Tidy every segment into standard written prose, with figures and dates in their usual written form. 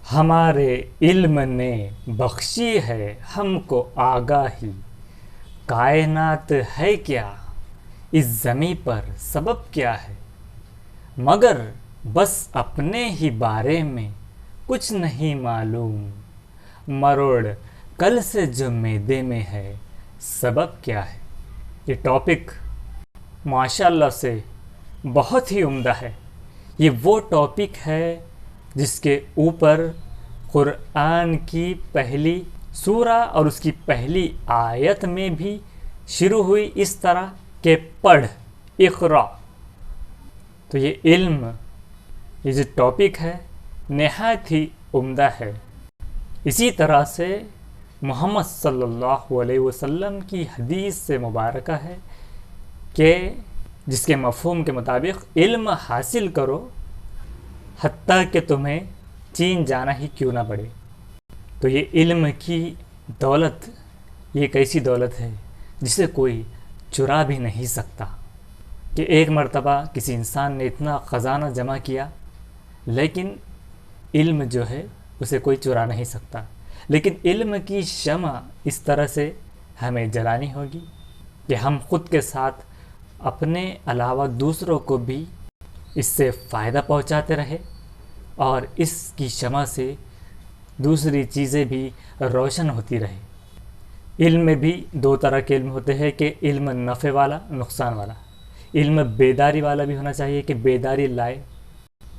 ہمارے علم نے بخشی ہے ہم کو آگاہی، کائنات ہے کیا، اس زمیں پر سبب کیا ہے، مگر بس اپنے ہی بارے میں کچھ نہیں معلوم، مروڑ کل سے جو معدے میں ہے سبب کیا ہے۔ یہ ٹاپک ماشاءاللہ سے بہت ہی عمدہ ہے۔ یہ وہ ٹاپک ہے جس کے اوپر قرآن کی پہلی سورہ اور اس کی پہلی آیت میں بھی شروع ہوئی اس طرح کہ پڑھ، اقرا۔ تو یہ علم، یہ جو ٹاپک ہے نہایت ہی عمدہ ہے۔ اسی طرح سے محمد صلی اللہ علیہ وسلم کی حدیث سے مبارکہ ہے کہ جس کے مفہوم کے مطابق علم حاصل کرو حتیٰ کہ تمہیں چین جانا ہی کیوں نہ پڑے۔ تو یہ علم کی دولت، یہ ایک ایسی دولت ہے جسے کوئی چرا بھی نہیں سکتا، کہ ایک مرتبہ کسی انسان نے اتنا خزانہ جمع کیا لیکن علم جو ہے اسے کوئی چرا نہیں سکتا۔ لیکن علم کی شمع اس طرح سے ہمیں جلانی ہوگی کہ ہم خود کے ساتھ اپنے علاوہ دوسروں کو بھی اس سے فائدہ پہنچاتے رہے، اور اس کی شمع سے دوسری چیزیں بھی روشن ہوتی رہے۔ علم میں بھی دو طرح کے علم ہوتے ہیں، کہ علم نفع والا، نقصان والا۔ علم بیداری والا بھی ہونا چاہیے کہ بیداری لائے،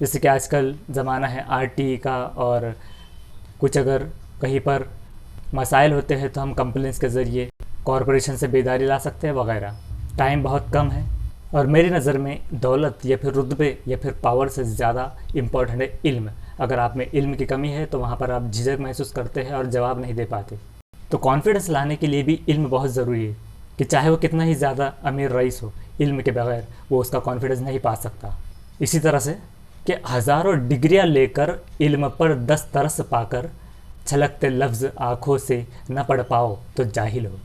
جیسے کہ آج کل زمانہ ہے RTE کا، اور کچھ اگر کہیں پر مسائل ہوتے ہیں تو ہم کمپلینس کے ذریعے کارپوریشن سے بیداری لا سکتے ہیں وغیرہ۔ ٹائم بہت کم ہے، اور میری نظر میں دولت یا پھر رتبے یا پھر پاور سے زیادہ امپورٹنٹ ہے علم۔ اگر آپ میں علم کی کمی ہے تو وہاں پر آپ جھجک محسوس کرتے ہیں اور جواب نہیں دے پاتے۔ تو کانفیڈنس لانے کے لیے بھی علم بہت ضروری ہے، کہ چاہے وہ کتنا ہی زیادہ امیر رئیس ہو، علم کے بغیر وہ اس کا کانفیڈنس نہیں پا سکتا۔ اسی طرح سے کہ ہزاروں ڈگریاں لے کر علم پر دسترس پا کر چھلکتے لفظ آنکھوں سے نہ پڑھ پاؤ تو جاہل ہو۔